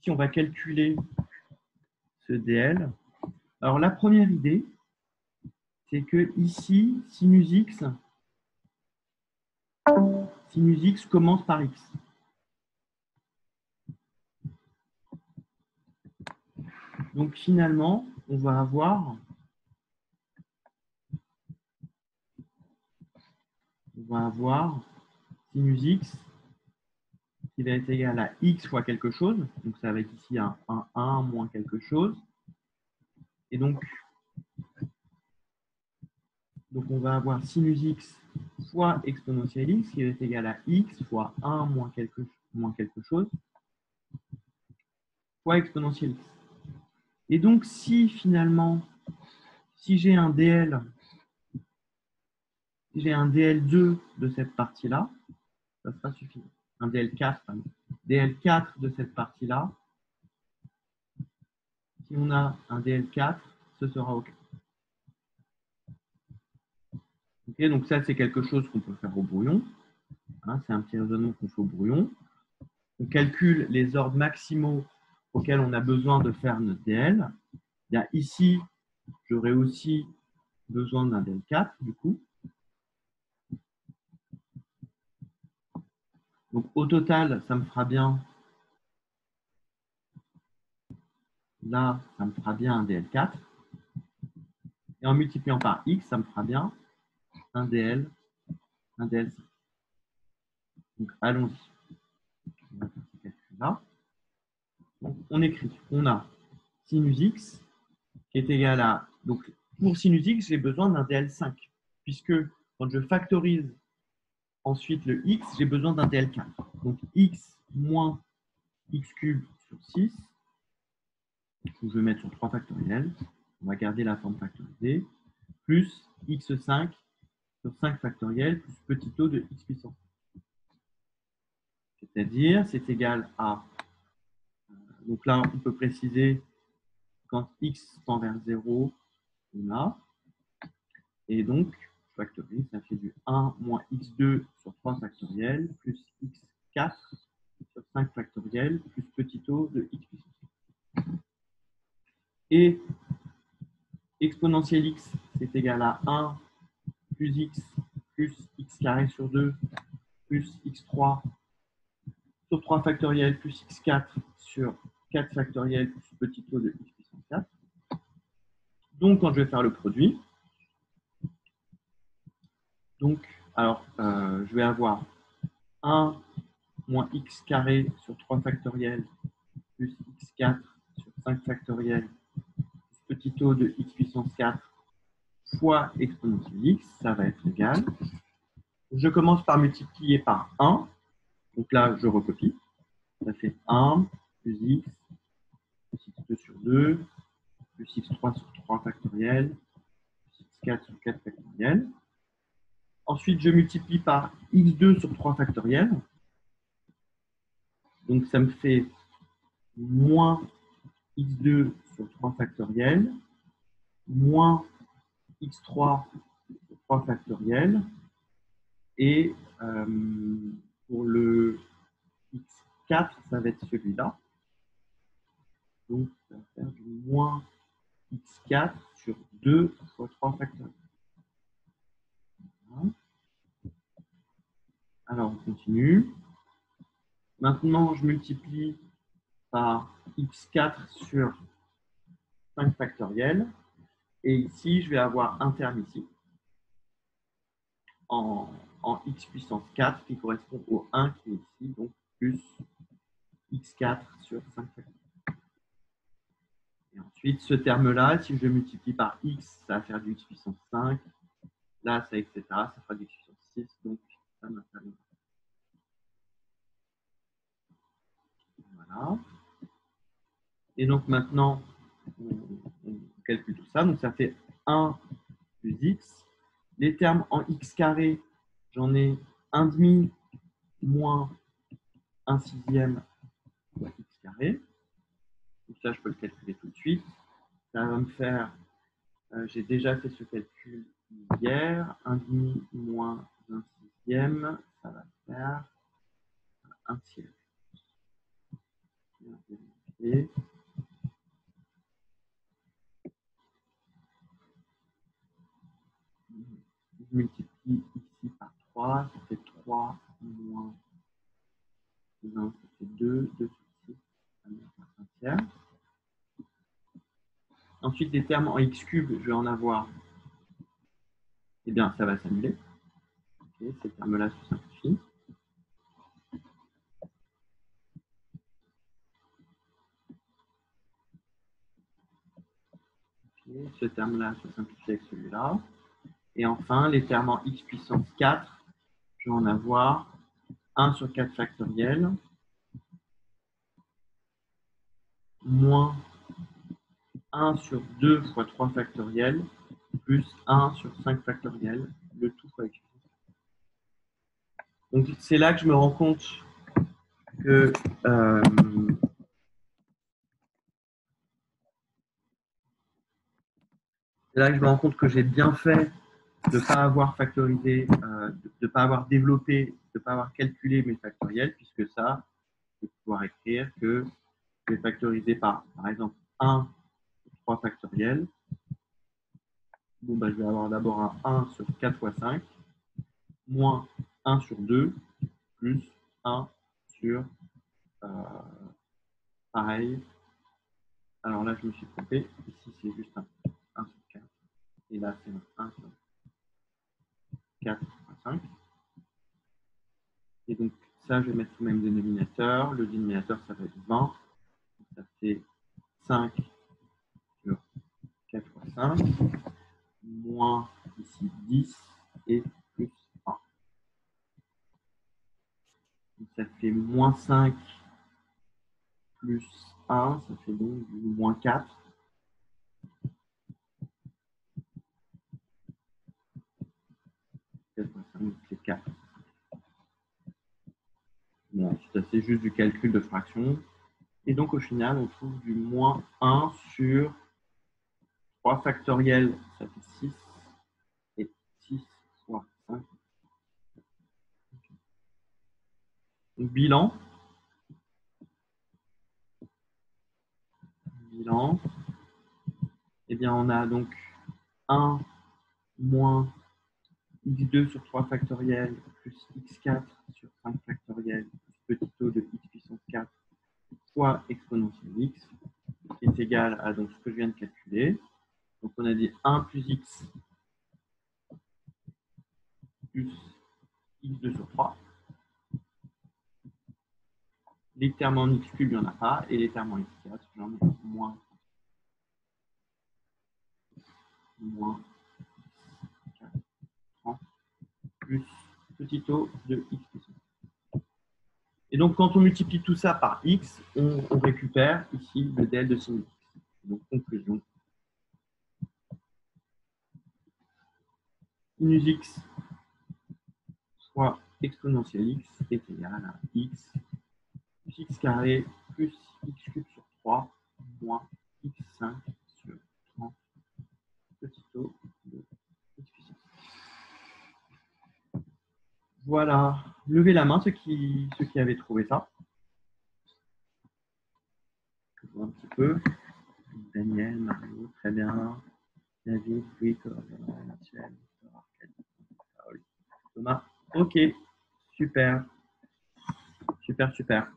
ici, on va calculer ce DL. Alors, la première idée, c'est que ici, sinus x commence par x. Donc, finalement, on va avoir sinus x qui va être égal à x fois quelque chose. Donc, ça va être ici un 1 moins quelque chose. Et donc on va avoir sinus x fois exponentielle x qui va être égal à x fois 1 moins quelque chose fois exponentielle x. Et donc, si finalement, si j'ai un DL, DL2 de cette partie-là, ça sera suffisant. Un DL4, pardon. DL4 de cette partie-là, si on a un DL4, ce sera OK. Okay, donc ça, c'est quelque chose qu'on peut faire au brouillon. Hein, c'est un petit raisonnement qu'on fait au brouillon. On calcule les ordres maximaux auxquels on a besoin de faire notre DL. Bien, ici, j'aurai aussi besoin d'un DL4, du coup. Donc, au total, ça me fera bien, là, ça me fera bien un DL4. Et en multipliant par X, ça me fera bien un DL, un DL5. Donc, allons-y. On va faire ce calcul-là. Donc, on écrit, on a sinus X qui est égal à... Donc, pour sinus X, j'ai besoin d'un DL5, puisque quand je factorise ensuite le X, j'ai besoin d'un DL4. Donc, X moins X cube sur 6, je vais mettre sur 3 factoriels. On va garder la forme factorisée, plus X5 sur 5 factoriels, plus petit o de X puissance. C'est-à-dire, c'est égal à... Donc là, on peut préciser quand X tend vers 0, on a. Et donc, je factorise, ça fait du 1 moins X2 sur 3 factoriels, plus X4 sur 5 factoriels, plus petit o de X puissance. Et exponentielle X, c'est égal à 1 plus X carré sur 2 plus X3 sur 3 factoriels plus X4 sur 4 factoriels plus petit o de X puissance 4. Donc, quand je vais faire le produit, donc, alors, je vais avoir 1 moins X carré sur 3 factoriels plus X4 sur 5 factoriels plus petit o de X puissance 4 fois exponentielle X, ça va être égal. Je commence par multiplier par 1. Donc là, je recopie. Ça fait 1 plus X plus X2 sur 2 plus X3 sur 3 factoriels plus X4 sur 4 factoriels. Ensuite, je multiplie par X2 sur 3 factoriels. Donc, ça me fait moins X2 sur 3 factoriels moins X3 sur 3 factoriels. Et pour le X4, ça va être celui-là. Donc, ça va faire du moins X4 sur 2 fois 3 factoriels. Voilà. Alors, on continue. Maintenant, je multiplie par X4 sur 5 factoriels. Et ici, je vais avoir un terme ici en X puissance 4 qui correspond au 1 qui est ici, donc plus X4 sur 5 factoriels. Et ensuite, ce terme-là, si je le multiplie par X, ça va faire du X puissance 5. Là, ça, etc. Ça fera du X puissance 6. Donc, ça m'installe. Voilà. Et donc, maintenant, on calcule tout ça. Donc, ça fait 1 plus X. Les termes en X carré, j'en ai 1 demi moins 1 sixième fois X carré. Donc, ça, je peux le calculer tout de suite. Ça va me faire, j'ai déjà fait ce calcul hier, 1 demi moins 1 sixième, ça va faire 1 tiers. Et je multiplie ici par 3, ça fait 3 moins 1, ça fait 2, 2 sur 6, ça me fait un tiers. Ensuite, les termes en x cube, je vais en avoir, eh bien, ça va s'annuler. Okay, ces termes-là se simplifient. Okay, ce terme-là se simplifie avec celui-là. Et enfin, les termes en x puissance 4, je vais en avoir 1 sur 4 factoriel, moins 1 sur 2 fois 3 factoriel, plus 1 sur 5 factoriel, le tout fois x. Donc, c'est là que je me rends compte que j'ai bien fait de ne pas avoir factorisé, de ne pas avoir développé, de ne pas avoir calculé mes factoriels, puisque ça, je vais pouvoir écrire que je vais factoriser par exemple, 1 sur 3 factoriels. Bon, ben, je vais avoir d'abord un 1 sur 4 fois 5, moins 1 sur 2, plus 1 sur, pareil. Alors là, je me suis trompé. Ici, c'est juste un 1 sur 4. Et là, c'est un 1 sur 4 fois 5. Et donc, ça, je vais mettre sous le même dénominateur. Le dénominateur, ça va être 20. Donc, ça fait 5 sur 4 fois 5, moins ici 10 et plus 1. Donc, ça fait moins 5 plus 1, ça fait donc du moins 4. C'est 4. Bon, c'est juste du calcul de fraction. Et donc, au final, on trouve du moins 1 sur 3 factoriels, ça fait 6. Et 6 fois 5. Donc, bilan. Eh bien, on a donc 1 moins x2 sur 3 factoriels plus x4 sur 5 factoriels plus petit taux de x puissance 4 fois exponentielle x, qui est égal à donc, ce que je viens de calculer. Donc, on a dit 1 plus x plus x2 sur 3. Les termes en x cube, il n'y en a pas. Et les termes en x4, j'en ai moins 4, 30, plus petit taux de x puissance. Et donc, quand on multiplie tout ça par x, on récupère ici le dl de sin x. Donc, conclusion. Sinus x fois exponentielle x est égal à x plus x carré plus x cube sur 3 moins x5 sur 30 petit taux de x puissance. Voilà. Levez la main ceux qui avaient trouvé ça. Je vois un petit peu. Daniel, Mario, très bien. David, Louis, Michel, Thomas. Ok, super. Super, super.